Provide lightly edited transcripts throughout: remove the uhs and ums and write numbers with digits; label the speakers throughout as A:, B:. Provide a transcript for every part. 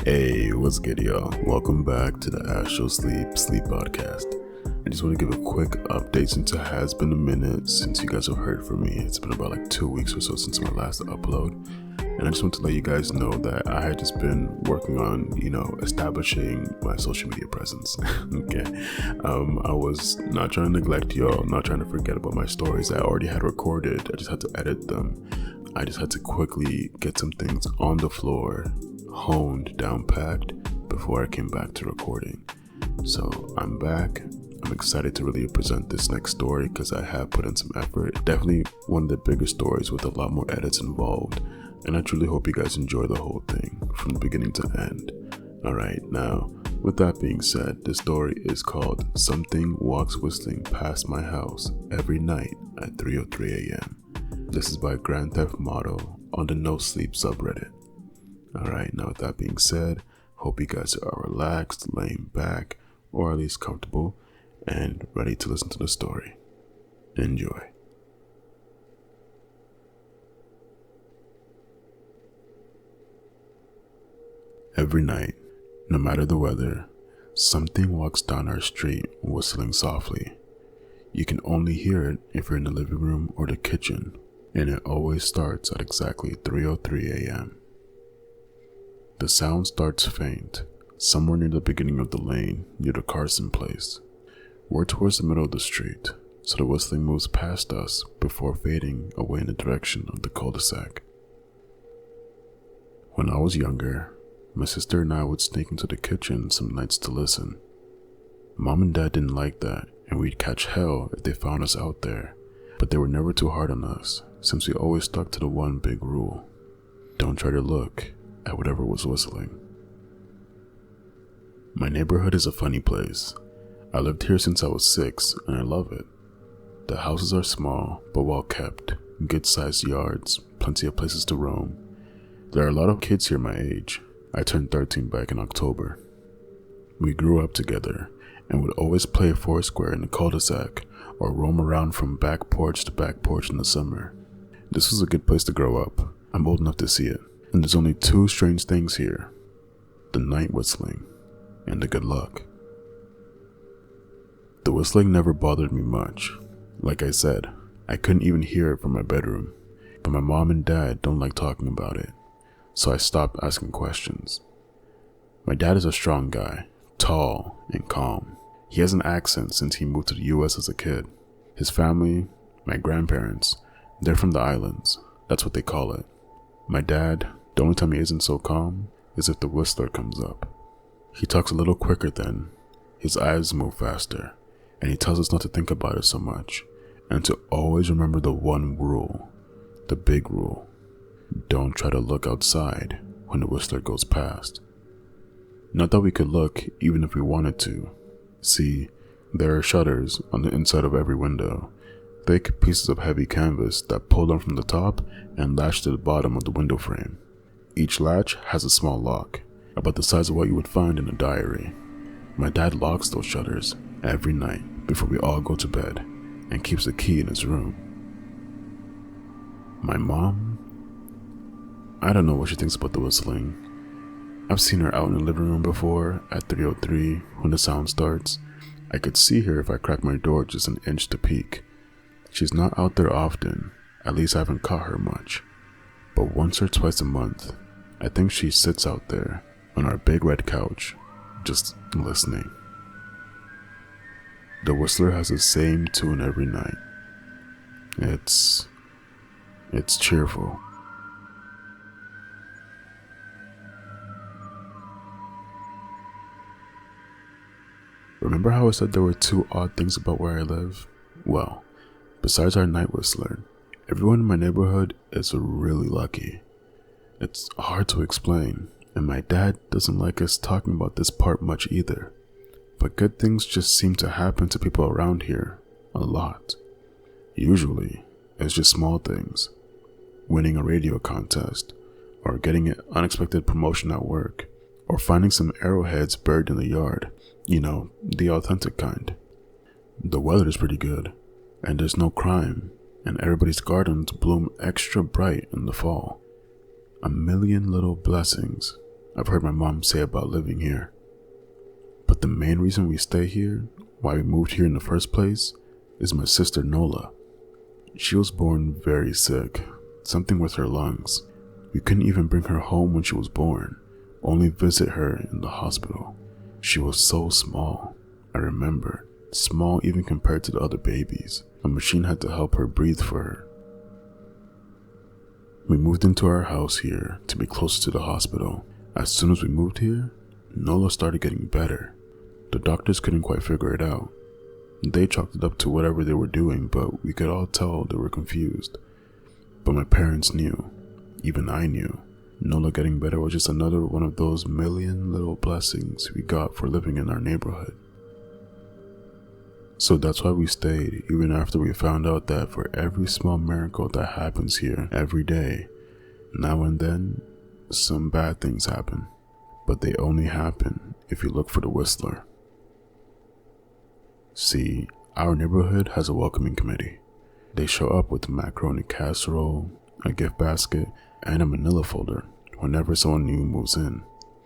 A: Hey, what's good, y'all? Welcome back to the AstralSleep Sleep Podcast. I just want to give a quick update since it has been a minute since you guys have heard from me. It's been about like 2 weeks or so since my last upload. And I just want to let you guys know that I had just been working on, establishing my social media presence. Okay. I was not trying to neglect y'all, not trying to forget about my stories I already had recorded. I just had to edit them. I just had to quickly get some things on the floor, honed, down packed before I came back to recording. So I'm back. I'm excited to really present this next story because I have put in some effort. Definitely one of the bigger stories with a lot more edits involved. And I truly hope you guys enjoy the whole thing from the beginning to end. Alright, now, with that being said, the story is called Something Walks Whistling Past My House Every Night at 3:03 a.m. This is by Grand Theft Motto on the No Sleep subreddit. Alright, now with that being said, hope you guys are relaxed, laying back, or at least comfortable, and ready to listen to the story. Enjoy. Every night, no matter the weather, something walks down our street whistling softly. You can only hear it if you're in the living room or the kitchen, and it always starts at exactly 3:03 a.m. The sound starts faint, somewhere near the beginning of the lane near the Carson place. We're towards the middle of the street, so the whistling moves past us before fading away in the direction of the cul-de-sac. When I was younger, my sister and I would sneak into the kitchen some nights to listen. Mom and Dad didn't like that, and we'd catch hell if they found us out there, but they were never too hard on us since we always stuck to the one big rule: don't try to look at whatever was whistling. My neighborhood is a funny place. I lived here since I was 6 and I love it. The houses are small but well kept, good sized yards, plenty of places to roam. There are a lot of kids here my age. I turned 13 back in October. We grew up together and would always play foursquare in the cul-de-sac or roam around from back porch to back porch in the summer. This was a good place to grow up. I'm old enough to see it. And there's only 2 strange things here: the night whistling and the good luck. The whistling never bothered me much. Like I said, I couldn't even hear it from my bedroom, but my mom and dad don't like talking about it, so I stopped asking questions. My dad is a strong guy, tall and calm. He has an accent since he moved to the US as a kid. His family, my grandparents, they're from the islands. That's what they call it. My dad, the only time he isn't so calm is if the whistler comes up. He talks a little quicker then, his eyes move faster, and he tells us not to think about it so much, and to always remember the one rule, the big rule: don't try to look outside when the whistler goes past. Not that we could look even if we wanted to. See, there are shutters on the inside of every window, thick pieces of heavy canvas that pull down from the top and latch to the bottom of the window frame. Each latch has a small lock, about the size of what you would find in a diary. My dad locks those shutters every night before we all go to bed and keeps the key in his room. My mom? I don't know what she thinks about the whistling. I've seen her out in the living room before at 3:03 when the sound starts. I could see her if I cracked my door just an inch to peek. She's not out there often, at least I haven't caught her much. But once or twice a month, I think she sits out there on our big red couch, just listening. The whistler has the same tune every night. It's cheerful. Remember how I said there were 2 odd things about where I live? Well, besides our night whistler, everyone in my neighborhood is really lucky. It's hard to explain, and my dad doesn't like us talking about this part much either. But good things just seem to happen to people around here a lot. Usually, it's just small things. Winning a radio contest, or getting an unexpected promotion at work, or finding some arrowheads buried in the yard. The authentic kind. The weather is pretty good, and there's no crime, and everybody's gardens bloom extra bright in the fall. A million little blessings I've heard my mom say about living here. But the main reason we stay here, why we moved here in the first place, is my sister Nola. She was born very sick, something with her lungs. We couldn't even bring her home when she was born, only visit her in the hospital. She was so small, I remember, small even compared to the other babies. A machine had to help her breathe for her. We moved into our house here to be closer to the hospital. As soon as we moved here, Nola started getting better. The doctors couldn't quite figure it out. They chalked it up to whatever they were doing, but we could all tell they were confused. But my parents knew, even I knew, Nola getting better was just another one of those million little blessings we got for living in our neighborhood. So that's why we stayed, even after we found out that for every small miracle that happens here every day, now and then, some bad things happen. But they only happen if you look for the whistler. See, our neighborhood has a welcoming committee. They show up with a macaroni casserole, a gift basket, and a manila folder whenever someone new moves in.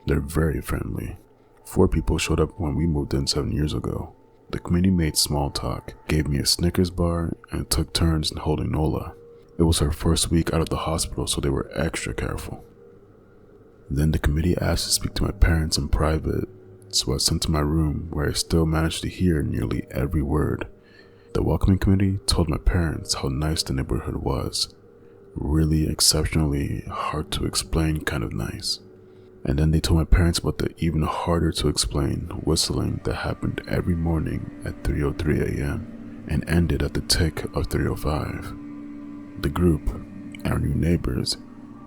A: They're very friendly. 4 people showed up when we moved in 7 years ago. The committee made small talk, gave me a Snickers bar, and took turns in holding Nola. It was her first week out of the hospital, so they were extra careful. Then the committee asked to speak to my parents in private, so I was sent to my room where I still managed to hear nearly every word. The welcoming committee told my parents how nice the neighborhood was. Really exceptionally hard to explain kind of nice. And then they told my parents about the even harder to explain whistling that happened every morning at 3:03 a.m. and ended at the tick of 3:05. The group, our new neighbors,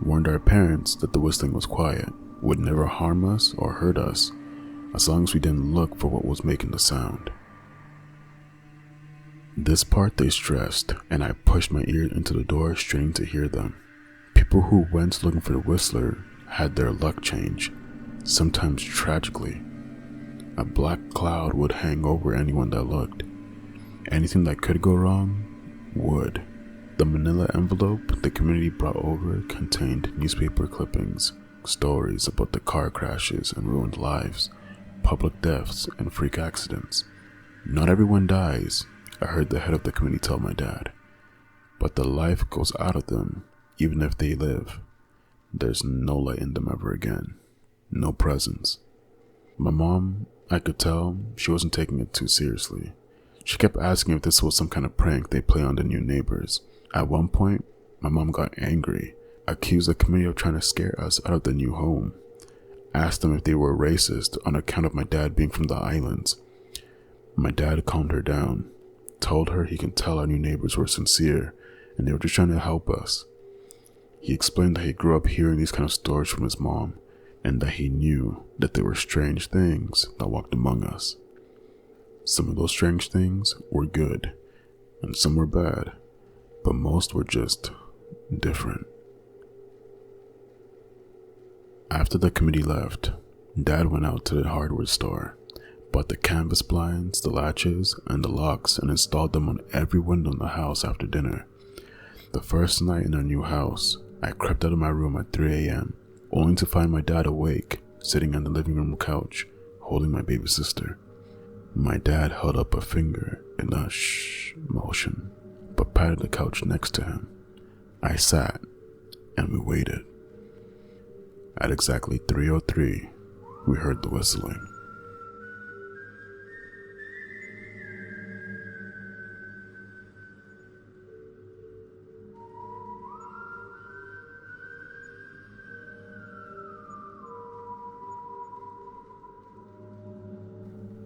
A: warned our parents that the whistling was quiet, would never harm us or hurt us, as long as we didn't look for what was making the sound. This part they stressed, and I pushed my ear into the door straining to hear them. People who went looking for the whistler had their luck change, sometimes tragically. A black cloud would hang over anyone that looked. Anything that could go wrong would. The manila envelope the community brought over contained newspaper clippings, stories about the car crashes and ruined lives, public deaths and freak accidents. Not everyone dies, I heard the head of the committee tell my dad, but the life goes out of them even if they live. There's no light in them ever again. No presence. My mom, I could tell, she wasn't taking it too seriously. She kept asking if this was some kind of prank they play on the new neighbors. At one point, my mom got angry, accused the committee of trying to scare us out of the new home, asked them if they were racist on account of my dad being from the islands. My dad calmed her down, told her he can tell our new neighbors were sincere and they were just trying to help us. He explained that he grew up hearing these kind of stories from his mom and that he knew that there were strange things that walked among us. Some of those strange things were good and some were bad, but most were just different. After the committee left, Dad went out to the hardware store, bought the canvas blinds, the latches, and the locks and installed them on every window in the house after dinner. The first night in our new house, I crept out of my room at 3 a.m., only to find my dad awake, sitting on the living room couch, holding my baby sister. My dad held up a finger in a shh motion, but patted the couch next to him. I sat, and we waited. At exactly 3:03, we heard the whistling.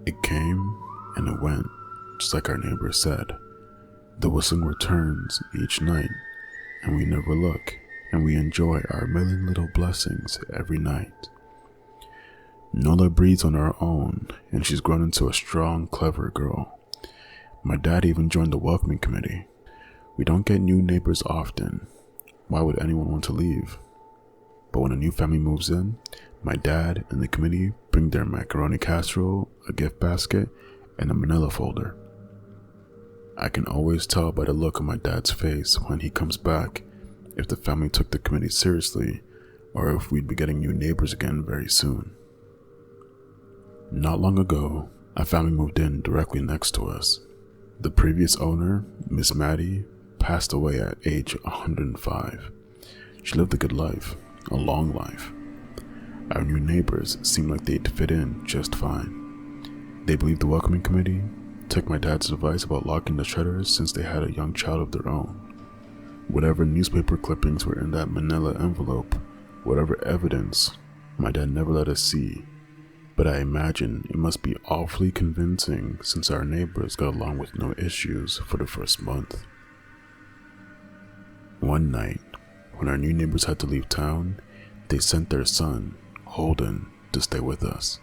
A: It came and it went, just like our neighbor said. The whistling returns each night, and we never look, and we enjoy our million little blessings every night. Nola breathes on her own, and she's grown into a strong, clever girl. My dad even joined the welcoming committee. We don't get new neighbors often. Why would anyone want to leave? But when a new family moves in, my dad and the committee bring their macaroni casserole, a gift basket, and a manila folder. I can always tell by the look on my dad's face when he comes back if the family took the committee seriously or if we'd be getting new neighbors again very soon. Not long ago, a family moved in directly next to us. The previous owner, Miss Maddie, passed away at age 105. She lived a good life, a long life. Our new neighbors seemed like they'd fit in just fine. They believed the welcoming committee, took my dad's advice about locking the shutters since they had a young child of their own. Whatever newspaper clippings were in that manila envelope, whatever evidence, my dad never let us see. But I imagine it must be awfully convincing since our neighbors got along with no issues for the first month. One night, when our new neighbors had to leave town, they sent their son, Holden, to stay with us.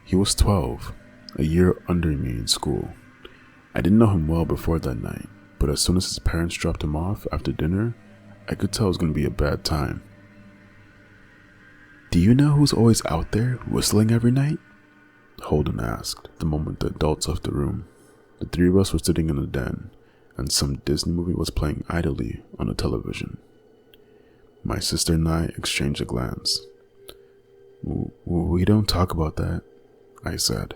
A: He was 12, a year under me in school. I didn't know him well before that night, but as soon as his parents dropped him off after dinner, I could tell it was going to be a bad time. "Do you know who's always out there whistling every night?" Holden asked the moment the adults left the room. The three of us were sitting in the den, and some Disney movie was playing idly on the television. My sister and I exchanged a glance. "We don't talk about that," I said.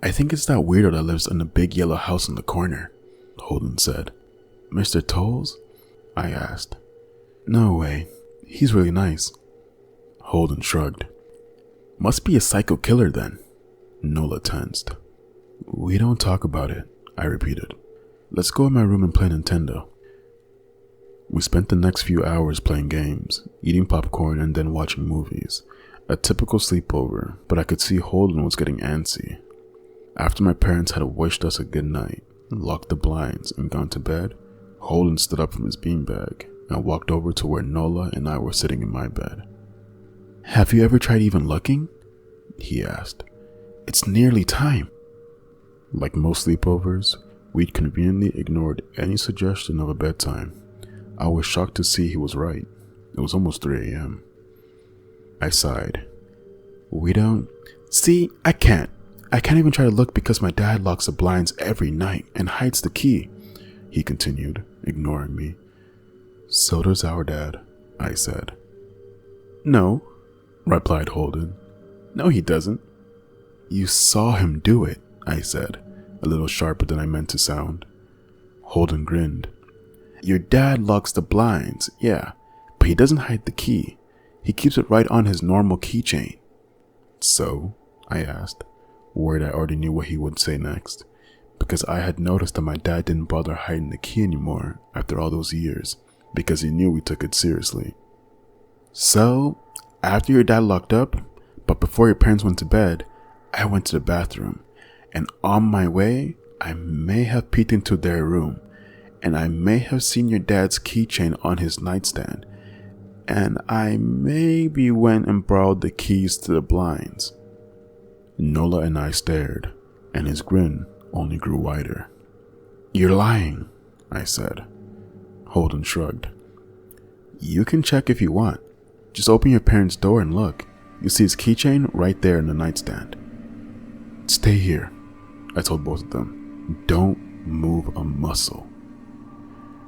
A: "I think it's that weirdo that lives in the big yellow house in the corner," Holden said. "Mr. Tolles?" I asked. "No way. He's really nice." Holden shrugged. "Must be a psycho killer then." Nola tensed. "We don't talk about it," I repeated. "Let's go in my room and play Nintendo." We spent the next few hours playing games, eating popcorn, and then watching movies. A typical sleepover, but I could see Holden was getting antsy. After my parents had wished us a good night, locked the blinds, and gone to bed, Holden stood up from his beanbag and walked over to where Nola and I were sitting in my bed. "Have you ever tried even looking?" he asked. "It's nearly time." Like most sleepovers, we'd conveniently ignored any suggestion of a bedtime. I was shocked to see he was right. It was almost 3 a.m. I sighed. "We don't... See, I can't even try to look because my dad locks the blinds every night and hides the key," he continued, ignoring me. "So does our dad," I said. "No," replied Holden. "No, he doesn't." "You saw him do it," I said, a little sharper than I meant to sound. Holden grinned. "Your dad locks the blinds, yeah, but he doesn't hide the key. He keeps it right on his normal keychain." "So?" I asked, worried I already knew what he would say next, because I had noticed that my dad didn't bother hiding the key anymore after all those years, because he knew we took it seriously. "So, after your dad locked up, but before your parents went to bed, I went to the bathroom, and on my way, I may have peeked into their room, and I may have seen your dad's keychain on his nightstand, and I maybe went and borrowed the keys to the blinds." Nola and I stared, and his grin only grew wider. "You're lying," I said. Holden shrugged. "You can check if you want. Just open your parents' door and look. You'll see his keychain right there in the nightstand." "Stay here," I told both of them. "Don't move a muscle."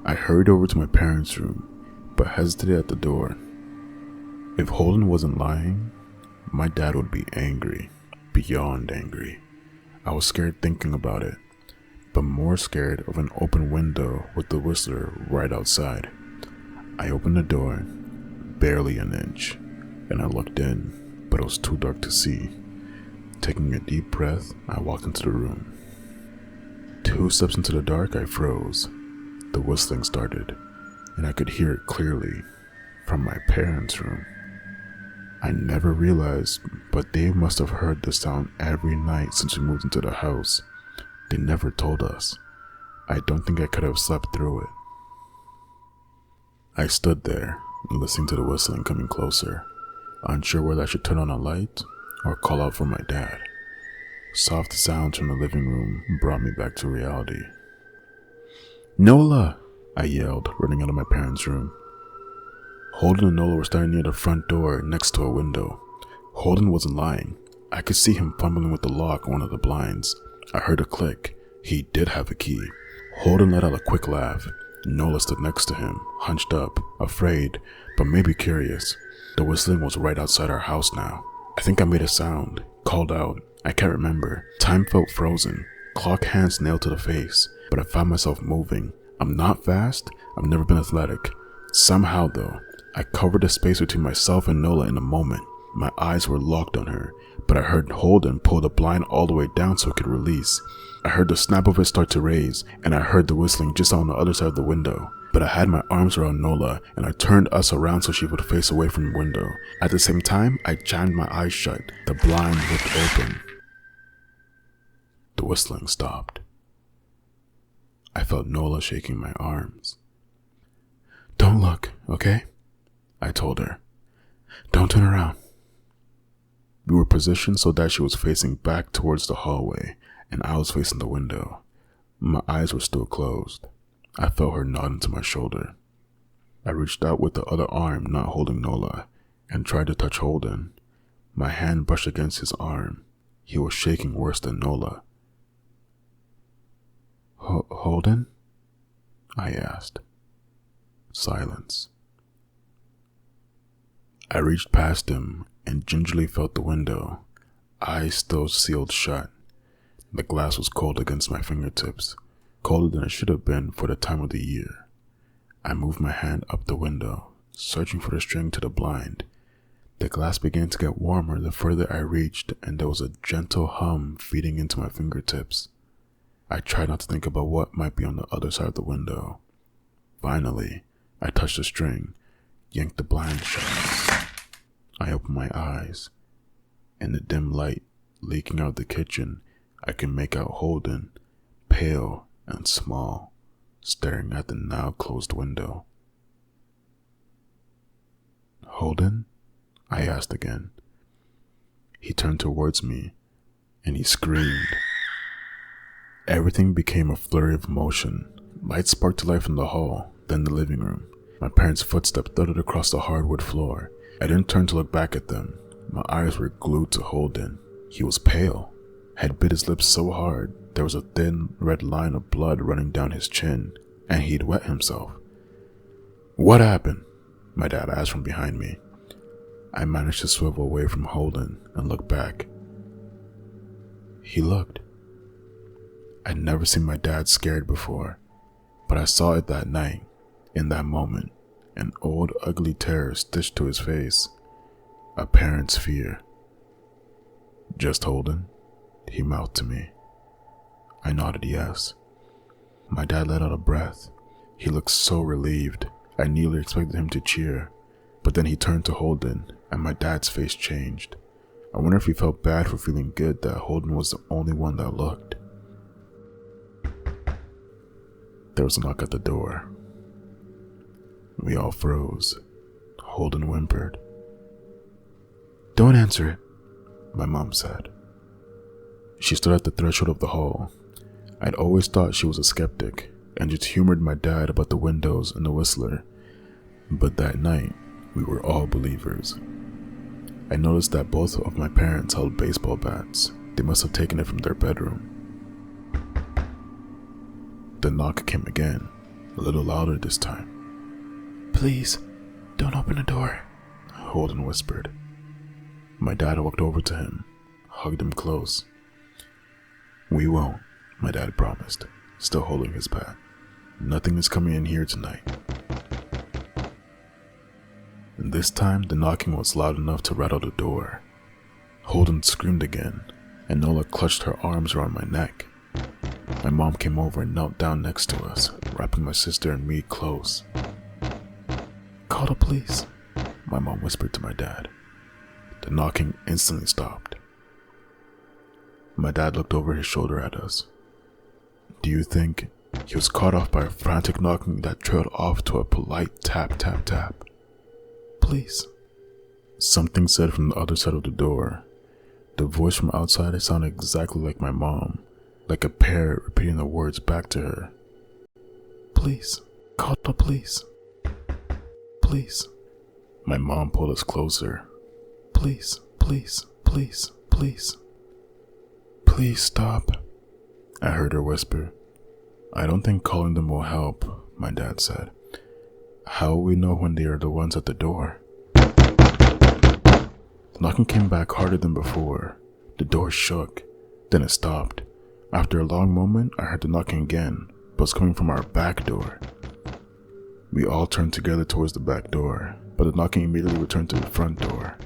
A: I hurried over to my parents' room, but hesitated at the door. If Holden wasn't lying, my dad would be angry, beyond angry. I was scared thinking about it, but more scared of an open window with the whistler right outside. I opened the door, barely an inch, and I looked in, but it was too dark to see. Taking a deep breath, I walked into the room. 2 steps into the dark, I froze. The whistling started, and I could hear it clearly from my parents' room. I never realized, but they must have heard the sound every night since we moved into the house. They never told us. I don't think I could have slept through it. I stood there, listening to the whistling coming closer, unsure whether I should turn on a light or call out for my dad. Soft sounds from the living room brought me back to reality. "Nola!" I yelled, running out of my parents' room. Holden and Nola were standing near the front door next to a window. Holden wasn't lying. I could see him fumbling with the lock on one of the blinds. I heard a click. He did have a key. Holden let out a quick laugh. Nola stood next to him, hunched up, afraid, but maybe curious. The whistling was right outside our house now. I think I made a sound, called out. I can't remember. Time felt frozen. Clock hands nailed to the face, but I found myself moving. I'm not fast. I've never been athletic. Somehow though, I covered the space between myself and Nola in a moment. My eyes were locked on her, but I heard Holden pull the blind all the way down so it could release. I heard the snap of it start to raise, and I heard the whistling just on the other side of the window. But I had my arms around Nola, and I turned us around so she would face away from the window. At the same time, I jammed my eyes shut. The blind whipped open. The whistling stopped. I felt Nola shaking my arms. "Don't look, okay?" I told her. "Don't turn around." We were positioned so that she was facing back towards the hallway, and I was facing the window. My eyes were still closed. I felt her nod into my shoulder. I reached out with the other arm not holding Nola, and tried to touch Holden. My hand brushed against his arm. He was shaking worse than Nola. "Holden?" I asked. Silence. I reached past him and gingerly felt the window, eyes still sealed shut. The glass was cold against my fingertips, colder than it should have been for the time of the year. I moved my hand up the window, searching for the string to the blind. The glass began to get warmer the further I reached, and there was a gentle hum feeding into my fingertips. I tried not to think about what might be on the other side of the window. Finally, I touched the string, yanked the blind shut. I opened my eyes. In the dim light leaking out of the kitchen, I could make out Holden, pale and small, staring at the now closed window. "Holden?" I asked again. He turned towards me, and he screamed. Everything became a flurry of motion. Lights sparked to life in the hall, then the living room. My parents' footsteps thudded across the hardwood floor. I didn't turn to look back at them. My eyes were glued to Holden. He was pale, had bit his lips so hard there was a thin red line of blood running down his chin, and he'd wet himself. "What happened?" my dad asked from behind me. I managed to swivel away from Holden and look back. He looked. I'd never seen my dad scared before, but I saw it that night, in that moment, an old ugly terror stitched to his face, a parent's fear. "Just Holden?" he mouthed to me. I nodded yes. My dad let out a breath. He looked so relieved, I nearly expected him to cheer, but then he turned to Holden, and my dad's face changed. I wonder if he felt bad for feeling good that Holden was the only one that looked. There was a knock at the door. We all froze. Holden whimpered. "Don't answer it," my mom said. She stood at the threshold of the hall. I'd always thought she was a skeptic and just humored my dad about the windows and the whistler. But that night, we were all believers. I noticed that both of my parents held baseball bats. They must have taken it from their bedroom. The knock came again, a little louder this time. "Please, don't open the door," Holden whispered. My dad walked over to him, hugged him close. "We won't," my dad promised, still holding his bat. "Nothing is coming in here tonight." And this time, the knocking was loud enough to rattle the door. Holden screamed again, and Nola clutched her arms around my neck. My mom came over and knelt down next to us, wrapping my sister and me close. "Call the police," my mom whispered to my dad. The knocking instantly stopped. My dad looked over his shoulder at us. "Do you think he was caught off by a frantic knocking that trailed off to a polite tap, tap, tap?" "Please," something said from the other side of the door. The voice from outside sounded exactly like my mom, like a parrot repeating the words back to her. "Please, call the police. Please." My mom pulled us closer. "Please, please, please, please. Please stop," I heard her whisper. "I don't think calling them will help," my dad said. "How will we know when they are the ones at the door?" The knocking came back harder than before. The door shook, then it stopped. After a long moment, I heard the knocking again, but it was coming from our back door. We all turned together towards the back door, but the knocking immediately returned to the front door.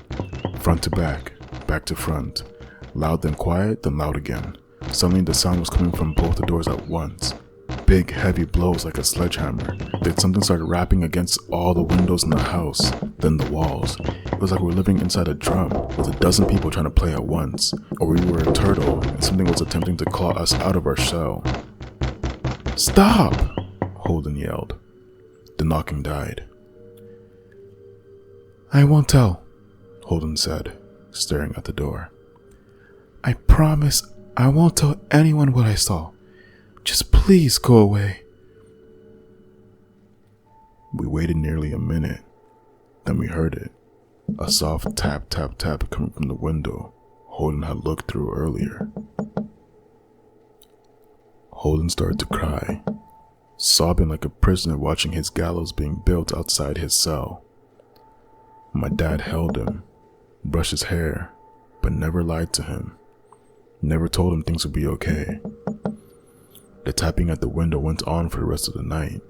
A: Front to back, back to front. Loud then quiet, then loud again. Suddenly the sound was coming from both the doors at once. Big, heavy blows like a sledgehammer. Then something started rapping against all the windows in the house, then the walls. It was like we were living inside a drum, with a dozen people trying to play at once. Or we were a turtle, and something was attempting to claw us out of our shell. "Stop!" Holden yelled. The knocking died. "I won't tell," Holden said, staring at the door. "I promise I won't tell anyone what I saw. Just please go away." We waited nearly a minute. Then we heard it. A soft tap, tap, tap coming from the window Holden had looked through earlier. Holden started to cry, sobbing like a prisoner watching his gallows being built outside his cell. My dad held him, brushed his hair, but never lied to him. Never told him things would be okay. The tapping at the window went on for the rest of the night.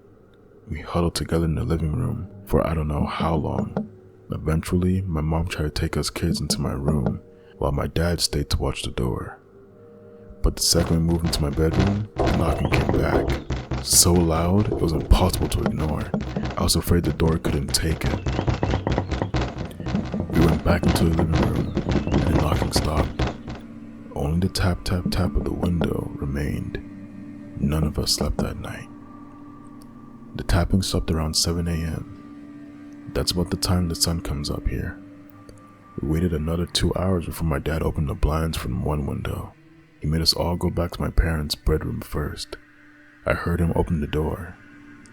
A: We huddled together in the living room for I don't know how long. Eventually, my mom tried to take us kids into my room, while my dad stayed to watch the door. But the second we moved into my bedroom, the knocking came back. So loud, it was impossible to ignore. I was afraid the door couldn't take it. We went back into the living room, and the knocking stopped. Only the tap, tap, tap of the window remained. None of us slept that night. The tapping stopped around 7 a.m. That's about the time the sun comes up here. We waited another 2 hours before my dad opened the blinds from one window. He made us all go back to my parents' bedroom first. I heard him open the door,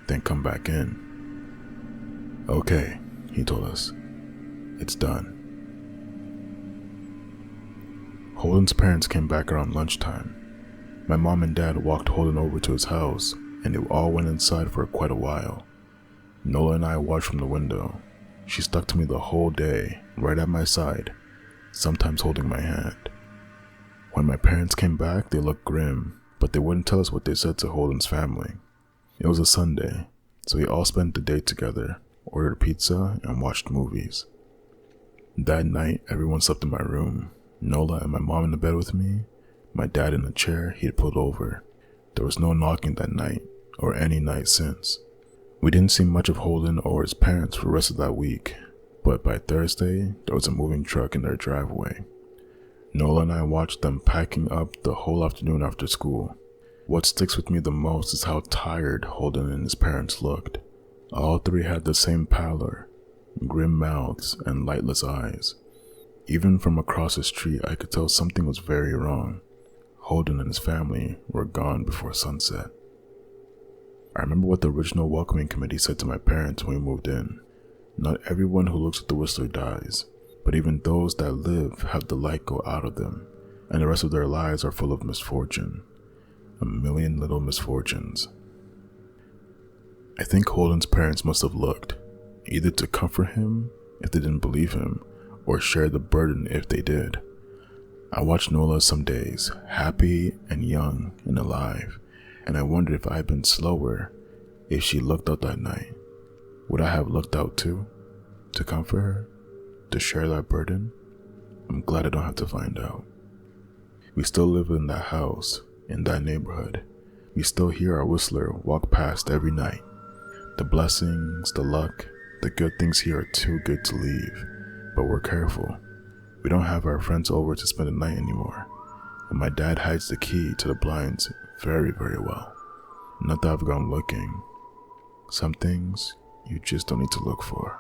A: then come back in. "Okay," he told us. "It's done." Holden's parents came back around lunchtime. My mom and dad walked Holden over to his house, and they all went inside for quite a while. Nola and I watched from the window. She stuck to me the whole day, right at my side, sometimes holding my hand. When my parents came back, they looked grim, but they wouldn't tell us what they said to Holden's family. It was a Sunday, so we all spent the day together, ordered pizza, and watched movies. That night, everyone slept in my room. Nola and my mom in the bed with me, my dad in the chair he'd pulled over. There was no knocking that night, or any night since. We didn't see much of Holden or his parents for the rest of that week, but by Thursday, there was a moving truck in their driveway. Nola and I watched them packing up the whole afternoon after school. What sticks with me the most is how tired Holden and his parents looked. All three had the same pallor, grim mouths, and lightless eyes. Even from across the street, I could tell something was very wrong. Holden and his family were gone before sunset. I remember what the original welcoming committee said to my parents when we moved in. Not everyone who looks at the whistler dies, but even those that live have the light go out of them, and the rest of their lives are full of misfortune. A million little misfortunes. I think Holden's parents must have looked, either to comfort him if they didn't believe him, or share the burden if they did. I watched Nola some days, happy and young and alive, and I wondered if I had been slower, if she looked out that night. Would I have looked out too? To comfort her? To share that burden? I'm glad I don't have to find out. We still live in that house, in that neighborhood. We still hear our whistler walk past every night. The blessings, the luck, the good things here are too good to leave, but we're careful. We don't have our friends over to spend the night anymore, and my dad hides the key to the blinds very, very well. Not that I've gone looking. Some things you just don't need to look for.